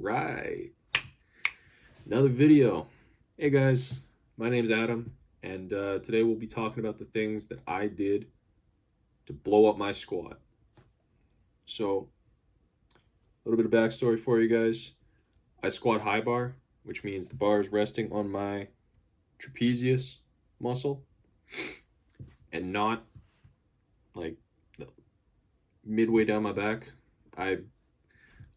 right, another video. Hey guys, my name's Adam, and today we'll be talking about the things that I did to blow up my squat. So, a little bit of backstory for you guys. I squat high bar, which means the bar is resting on my trapezius muscle and not like midway down my back.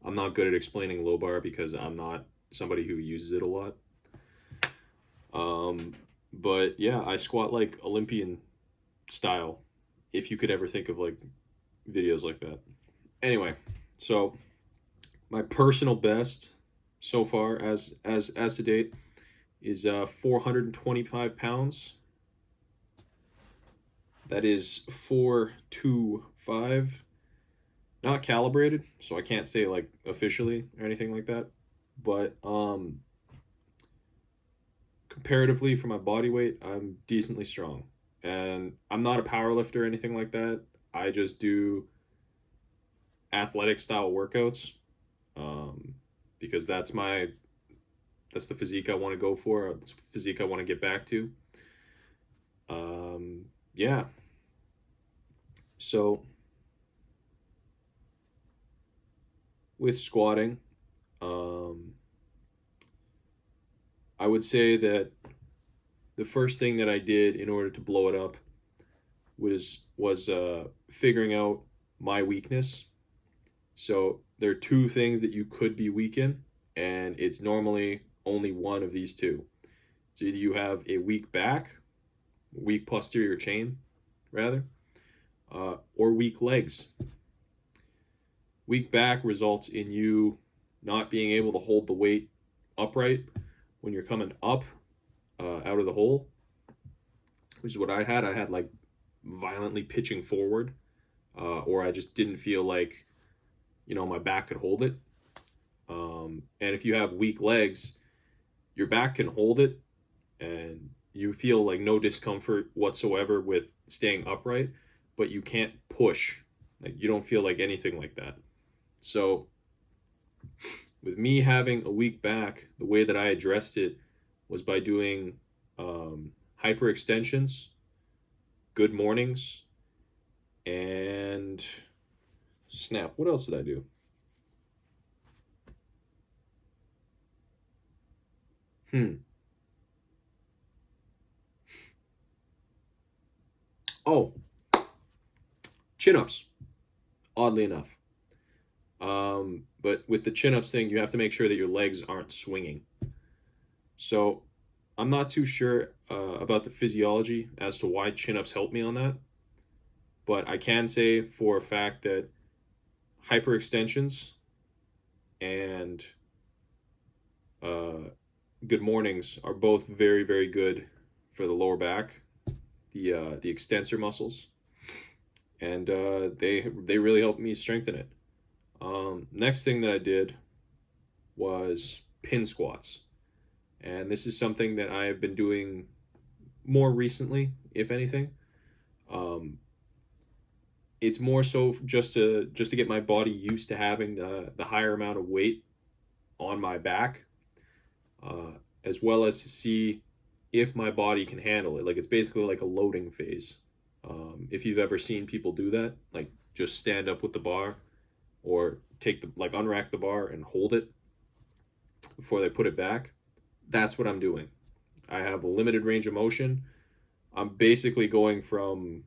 I'm not good at explaining low bar because I'm not somebody who uses it a lot. But yeah, I squat like Olympian style, if you could ever think of like videos like that. Anyway, so my personal best so far as to date is 425 pounds. That is 425, not calibrated, so I can't say like officially or anything like that. But comparatively for my body weight, I'm decently strong. And I'm not a power lifter or anything like that. I just do athletic style workouts because that's the physique I want to go for. That's the physique I want to get back to. Yeah. So with squatting, I would say that the first thing that I did in order to blow it up was figuring out my weakness. So there are two things that you could be weak in, and it's normally only one of these two. So either you have a weak back, weak posterior chain, rather, or weak legs. Weak back results in you not being able to hold the weight upright when you're coming up out of the hole, which is what I had. I had like violently pitching forward, or I just didn't feel like, my back could hold it. And if you have weak legs, your back can hold it, and you feel like no discomfort whatsoever with staying upright, but you can't push. Like you don't feel like anything like that. So with me having a weak back, the way that I addressed it was by doing hyperextensions, good mornings, and snap. What else did I do? Oh, chin-ups, oddly enough. But with the chin-ups thing, you have to make sure that your legs aren't swinging. So I'm not too sure about the physiology as to why chin-ups help me on that. But I can say for a fact that hyperextensions and good mornings are both very, very good for the lower back, the extensor muscles, and they really helped me strengthen it. Next thing that I did was pin squats, and this is something that I have been doing more recently, if anything. It's more so just to get my body used to having the higher amount of weight on my back, as well as to see if my body can handle it. Like it's basically like a loading phase. If you've ever seen people do that, like just stand up with the bar or unrack the bar and hold it before they put it back, that's what I'm doing. I have a limited range of motion. I'm basically going from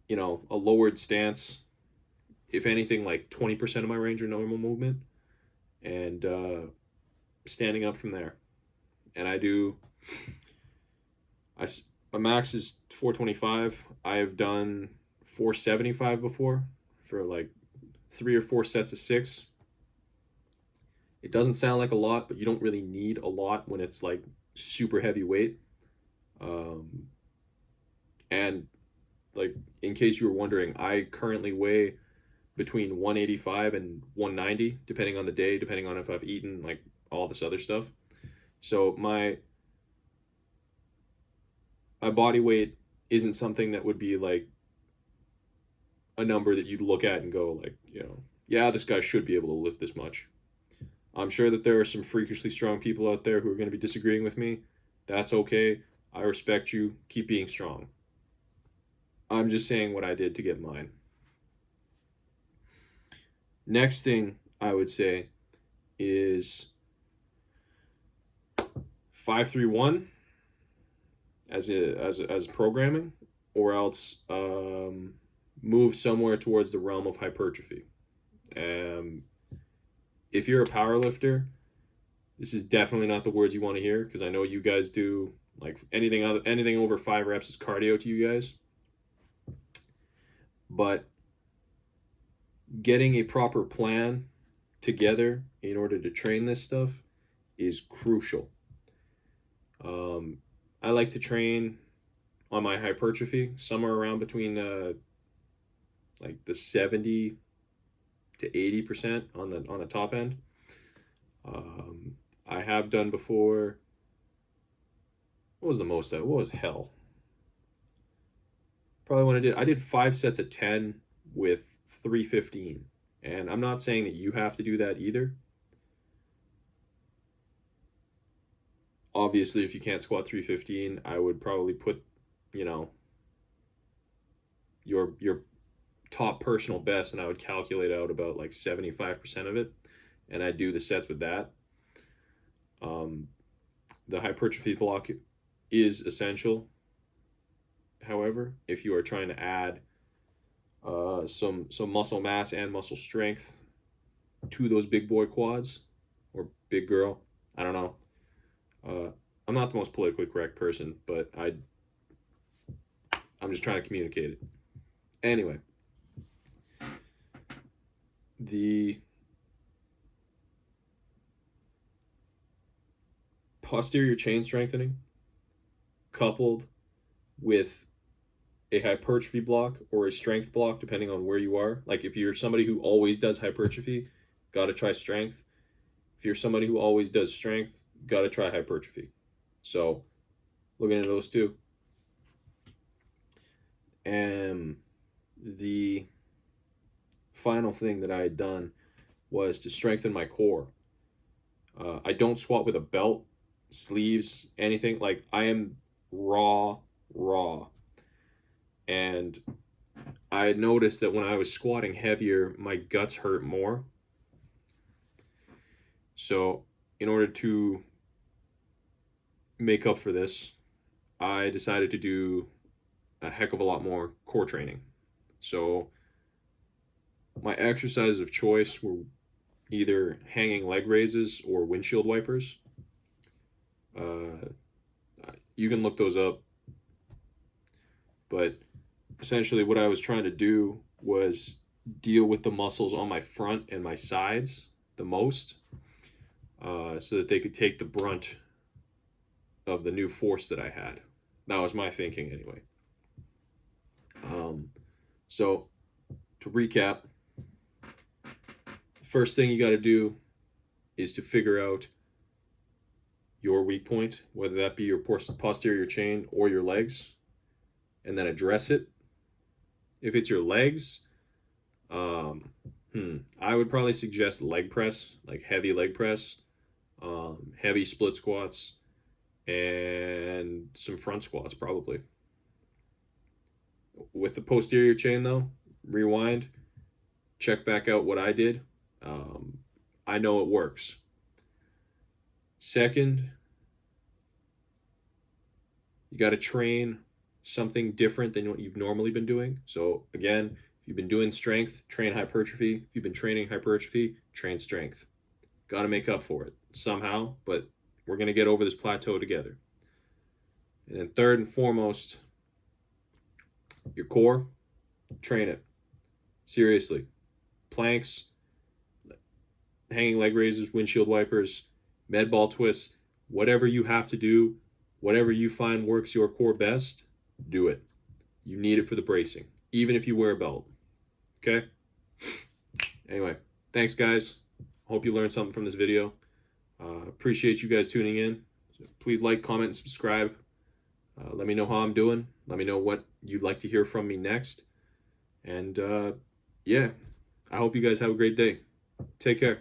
a lowered stance, if anything, like 20% of my range of normal movement, and standing up from there. And my max is 425. I have done 475 before for like 3 or 4 sets of 6. It doesn't sound like a lot, but you don't really need a lot when it's like super heavy weight. And like in case you were wondering, I currently weigh between 185 and 190, depending on the day, depending on if I've eaten like all this other stuff. So my body weight isn't something that would be like a number that you'd look at and go like, yeah, this guy should be able to lift this much. I'm sure that there are some freakishly strong people out there who are going to be disagreeing with me. That's okay. I respect you. Keep being strong. I'm just saying what I did to get mine. Next thing I would say is 5-3-1 as programming, or else move somewhere towards the realm of hypertrophy. If you're a power lifter, this is definitely not the words you want to hear, because I know you guys do like anything over 5 reps is cardio to you guys. But getting a proper plan together in order to train this stuff is crucial. I like to train on my hypertrophy somewhere around between like the 70 to 80% on the top end. I have done before. What was the most? What was hell? Probably when I did 5 sets of 10 with 315. And I'm not saying that you have to do that either. Obviously, if you can't squat 315, I would probably put, your top personal best, and I would calculate out about like 75% of it, and I'd do the sets with that. The hypertrophy block is essential. However, if you are trying to add some muscle mass and muscle strength to those big boy quads or big girl, I don't know. I'm not the most politically correct person, but I'm just trying to communicate it. Anyway, the posterior chain strengthening coupled with a hypertrophy block or a strength block, depending on where you are. Like if you're somebody who always does hypertrophy, got to try strength. If you're somebody who always does strength, got to try hypertrophy. So looking at those two. And the final thing that I had done was to strengthen my core. I don't squat with a belt, sleeves, anything. Like I am raw. And I noticed that when I was squatting heavier, my guts hurt more. So in order to make up for this, I decided to do a heck of a lot more core training. So my exercises of choice were either hanging leg raises or windshield wipers. You can look those up. But essentially what I was trying to do was deal with the muscles on my front and my sides the most, so that they could take the brunt of the new force that I had. That was my thinking anyway. So to recap, first thing you got to do is to figure out your weak point, whether that be your posterior chain or your legs, and then address it. If it's your legs, I would probably suggest leg press, like heavy leg press, heavy split squats, and some front squats probably. With the posterior chain though, rewind, check back out what I did. I know it works. Second, you got to train something different than what you've normally been doing. So again, if you've been doing strength, train hypertrophy. If you've been training hypertrophy, train strength. Got to make up for it somehow, but we're going to get over this plateau together. And then third and foremost, your core, train it. Seriously. Planks, hanging leg raises, windshield wipers, med ball twists, whatever you have to do, whatever you find works your core best, do it. You need it for the bracing, even if you wear a belt. Okay? Anyway, thanks guys. Hope you learned something from this video. Appreciate you guys tuning in. Please like, comment, and subscribe. Let me know how I'm doing. Let me know what you'd like to hear from me next. And yeah, I hope you guys have a great day. Take care.